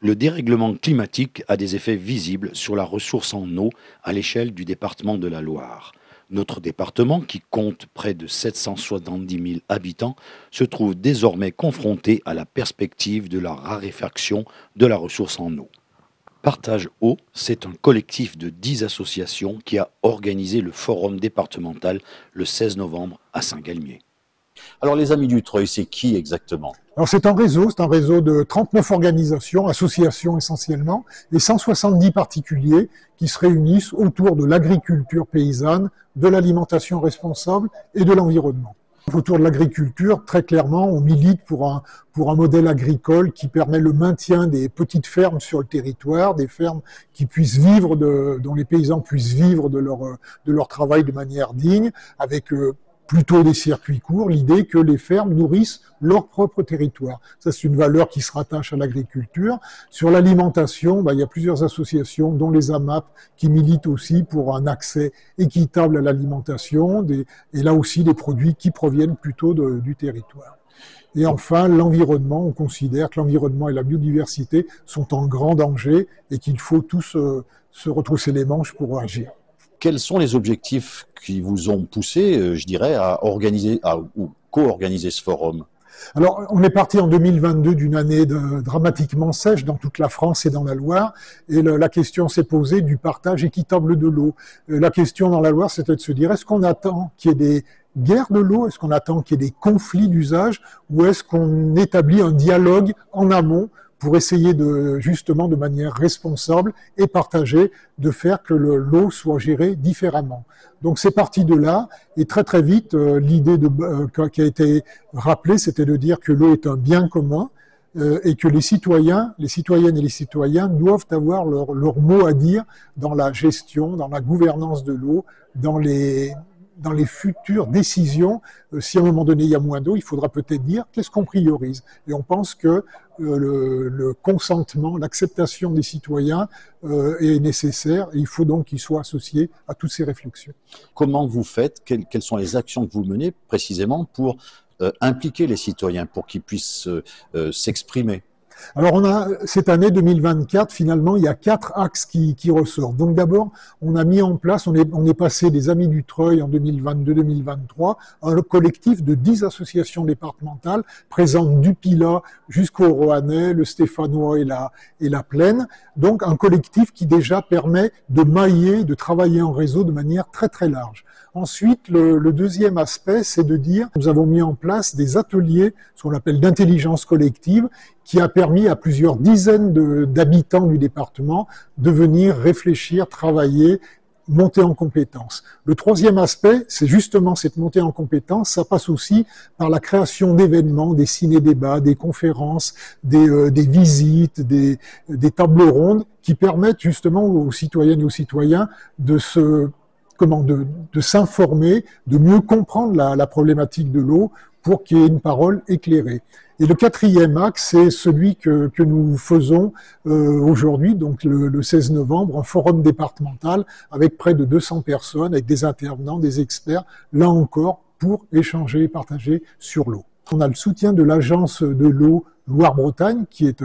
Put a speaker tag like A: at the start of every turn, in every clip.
A: Le dérèglement climatique a des effets visibles sur la ressource en eau à l'échelle du département de la Loire. Notre département, qui compte près de 770 000 habitants, se trouve désormais confronté à la perspective de la raréfaction de la ressource en eau. Partage Eau, c'est un collectif de 10 associations qui a organisé le forum départemental le 16 novembre à Saint-Galmier.
B: Alors les Amis du Treuil, c'est qui exactement?
C: Alors c'est un réseau de 39 organisations, associations essentiellement, et 170 particuliers qui se réunissent autour de l'agriculture paysanne, de l'alimentation responsable et de l'environnement. Autour de l'agriculture, très clairement, on milite pour un modèle agricole qui permet le maintien des petites fermes sur le territoire, des fermes qui puissent vivre, dont les paysans puissent vivre de leur travail de manière digne, avec plutôt des circuits courts, l'idée que les fermes nourrissent leur propre territoire. Ça, c'est une valeur qui se rattache à l'agriculture. Sur l'alimentation, il y a plusieurs associations, dont les AMAP, qui militent aussi pour un accès équitable à l'alimentation, et là aussi des produits qui proviennent plutôt du territoire. Et enfin, l'environnement, on considère que l'environnement et la biodiversité sont en grand danger et qu'il faut tous se retrousser les manches pour agir.
B: Quels sont les objectifs qui vous ont poussé, je dirais, à organiser ou co-organiser ce forum?
C: Alors, on est parti en 2022 d'une année dramatiquement sèche dans toute la France et dans la Loire, et la question s'est posée du partage équitable de l'eau. La question dans la Loire, c'était de se dire, est-ce qu'on attend qu'il y ait des guerres de l'eau, est-ce qu'on attend qu'il y ait des conflits d'usage, ou est-ce qu'on établit un dialogue en amont pour essayer justement de manière responsable et partagée, de faire que l'eau soit gérée différemment. Donc c'est parti de là, et très très vite, l'idée qui a été rappelée, c'était de dire que l'eau est un bien commun, et que les citoyennes et les citoyens doivent avoir leur mot à dire dans la gestion, dans la gouvernance de l'eau, dans les futures décisions. Si à un moment donné il y a moins d'eau, il faudra peut-être dire qu'est-ce qu'on priorise. Et on pense que le consentement, l'acceptation des citoyens est nécessaire, et il faut donc qu'ils soient associés à toutes ces réflexions.
B: Comment vous faites? Quelles sont les actions que vous menez précisément pour impliquer les citoyens, pour qu'ils puissent s'exprimer?
C: Alors cette année 2024, finalement, il y a 4 axes qui ressortent. Donc d'abord, on a mis en place, on est passé des Amis du Treuil en 2022-2023 à un collectif de 10 associations départementales présentes du Pilat jusqu'au Roannais, le Stéphanois et la Plaine. Donc un collectif qui déjà permet de mailler, de travailler en réseau de manière très très large. Ensuite, le deuxième aspect, c'est de dire, nous avons mis en place des ateliers, ce qu'on appelle d'intelligence collective, qui a permis à plusieurs dizaines d'habitants du département de venir réfléchir, travailler, monter en compétences. Le troisième aspect, c'est justement cette montée en compétences. Ça passe aussi par la création d'événements, des ciné-débats, des conférences, des visites, des tables rondes, qui permettent justement aux citoyennes et aux citoyens de s'informer, de mieux comprendre la problématique de l'eau pour qu'il y ait une parole éclairée. Et le quatrième axe, c'est celui que nous faisons aujourd'hui, donc le 16 novembre, un forum départemental avec près de 200 personnes, avec des intervenants, des experts, là encore, pour échanger et partager sur l'eau. On a le soutien de l'Agence de l'eau Loire-Bretagne, qui est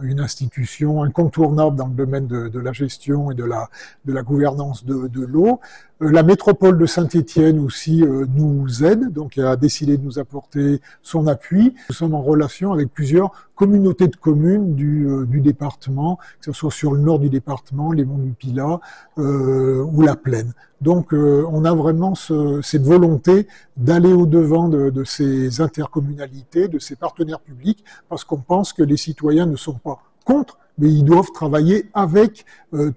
C: une institution incontournable dans le domaine de la gestion et de la gouvernance de l'eau. La métropole de Saint-Étienne aussi nous aide, donc a décidé de nous apporter son appui. Nous sommes en relation avec plusieurs communautés de communes du département, que ce soit sur le nord du département, les monts du Pilat ou la Plaine. Donc on a vraiment cette volonté d'aller au-devant de ces intercommunalités, de ces partenaires publics, parce qu'on pense que les citoyens ne sont pas contre, mais ils doivent travailler avec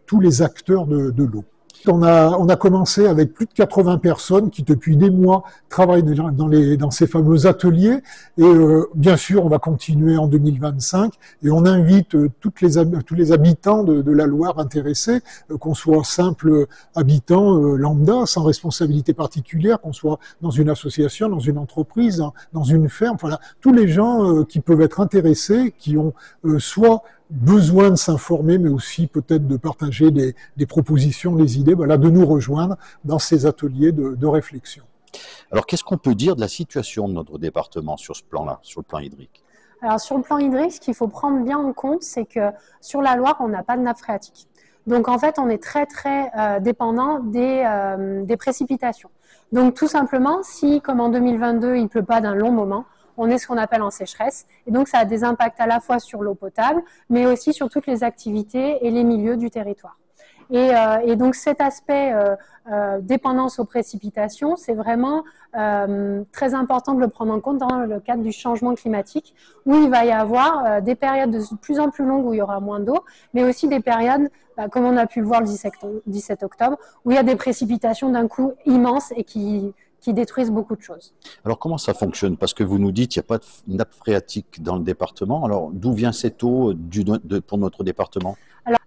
C: tous les acteurs de l'eau. On a commencé avec plus de 80 personnes qui, depuis des mois, travaillent dans ces fameux ateliers. Et bien sûr, on va continuer en 2025. Et on invite tous les habitants de la Loire intéressés, qu'on soit simple habitant lambda, sans responsabilité particulière, qu'on soit dans une association, dans une entreprise, dans une ferme. Voilà, tous les gens qui peuvent être intéressés, qui ont soit besoin de s'informer, mais aussi peut-être de partager des propositions, des idées, voilà, de nous rejoindre dans ces ateliers de réflexion.
B: Alors, qu'est-ce qu'on peut dire de la situation de notre département sur ce plan-là, sur le plan hydrique?
D: Alors sur le plan hydrique, ce qu'il faut prendre bien en compte, c'est que sur la Loire, on n'a pas de nappe phréatique. Donc en fait, on est très dépendant des précipitations. Donc tout simplement, si comme en 2022, il pleut pas d'un long moment, on est ce qu'on appelle en sécheresse. Et donc ça a des impacts à la fois sur l'eau potable, mais aussi sur toutes les activités et les milieux du territoire. Et donc cet aspect dépendance aux précipitations, c'est vraiment très important de le prendre en compte dans le cadre du changement climatique, où il va y avoir des périodes de plus en plus longues où il y aura moins d'eau, mais aussi des périodes, comme on a pu le voir le 17 octobre, où il y a des précipitations d'un coup immenses et qui détruisent beaucoup de choses.
B: Alors comment ça fonctionne? Parce que vous nous dites qu'il n'y a pas de nappe phréatique dans le département. Alors d'où vient cette eau pour notre département?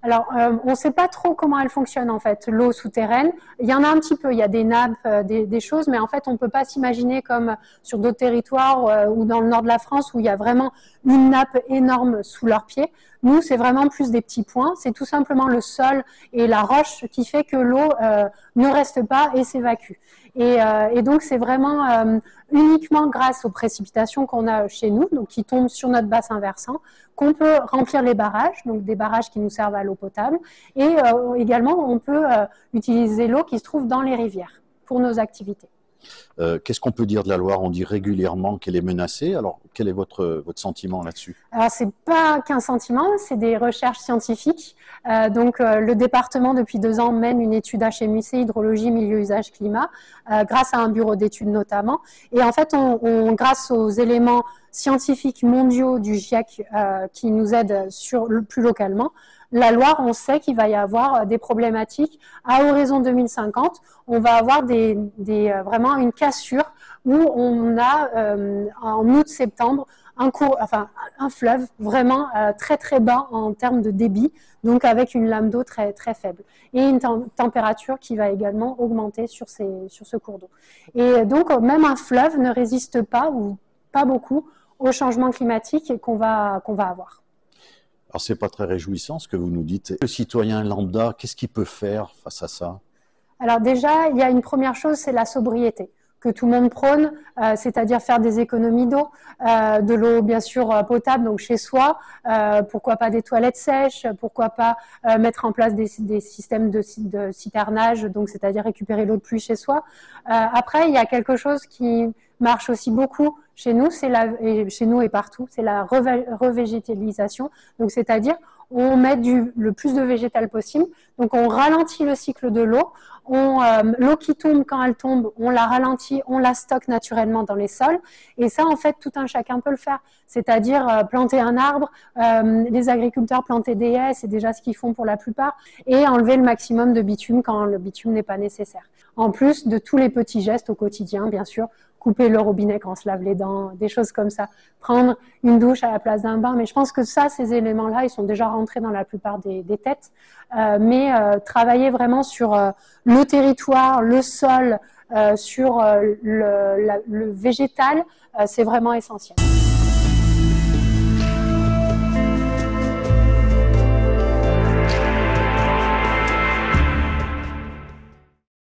D: Alors, on ne sait pas trop comment elle fonctionne en fait, l'eau souterraine. Il y en a un petit peu, il y a des nappes, des choses, mais en fait, on ne peut pas s'imaginer comme sur d'autres territoires ou dans le nord de la France où il y a vraiment une nappe énorme sous leurs pieds. Nous, c'est vraiment plus des petits points. C'est tout simplement le sol et la roche qui fait que l'eau ne reste pas et s'évacue. Et donc, c'est vraiment uniquement grâce aux précipitations qu'on a chez nous, donc qui tombent sur notre bassin versant, qu'on peut remplir les barrages, donc des barrages qui nous servent à l'eau potable. Et également, on peut utiliser l'eau qui se trouve dans les rivières pour nos activités.
B: Qu'est-ce qu'on peut dire de la Loire? On dit régulièrement qu'elle est menacée. Alors, quel est votre sentiment là-dessus?
D: Alors, c'est pas qu'un sentiment, c'est des recherches scientifiques. Le département, depuis 2 ans, mène une étude HMUC, hydrologie, milieu, usage, climat, grâce à un bureau d'études notamment. Et en fait, grâce aux éléments scientifiques mondiaux du GIEC qui nous aident plus localement, la Loire, on sait qu'il va y avoir des problématiques à horizon 2050. On va avoir vraiment une cassure où on a en août-septembre un fleuve vraiment très bas en termes de débit, donc avec une lame d'eau très faible et une température qui va également augmenter sur ce cours d'eau. Et donc même un fleuve ne résiste pas ou pas beaucoup au changement climatique qu'on va avoir.
B: Alors, c'est pas très réjouissant ce que vous nous dites. Le citoyen lambda, qu'est-ce qu'il peut faire face à ça?
D: Alors déjà, il y a une première chose, c'est la sobriété que tout le monde prône, c'est-à-dire faire des économies d'eau, de l'eau bien sûr potable, donc chez soi, pourquoi pas des toilettes sèches, pourquoi pas mettre en place des systèmes de citernage, donc c'est-à-dire récupérer l'eau de pluie chez soi. Après, il y a quelque chose qui marche aussi beaucoup chez nous, chez nous et partout, c'est la revégétalisation, donc c'est-à-dire on met le plus de végétal possible, donc on ralentit le cycle de l'eau, l'eau qui tombe, quand elle tombe, on la ralentit, on la stocke naturellement dans les sols, et ça en fait tout un chacun peut le faire, c'est-à-dire planter un arbre, les agriculteurs planter des haies, c'est déjà ce qu'ils font pour la plupart, et enlever le maximum de bitume quand le bitume n'est pas nécessaire. En plus de tous les petits gestes au quotidien, bien sûr, couper le robinet quand on se lave les dents, des choses comme ça, prendre une douche à la place d'un bain, mais je pense que ces éléments-là, ils sont déjà rentrés dans la plupart des têtes, mais travailler vraiment sur le territoire, le sol, sur le végétal, c'est vraiment essentiel.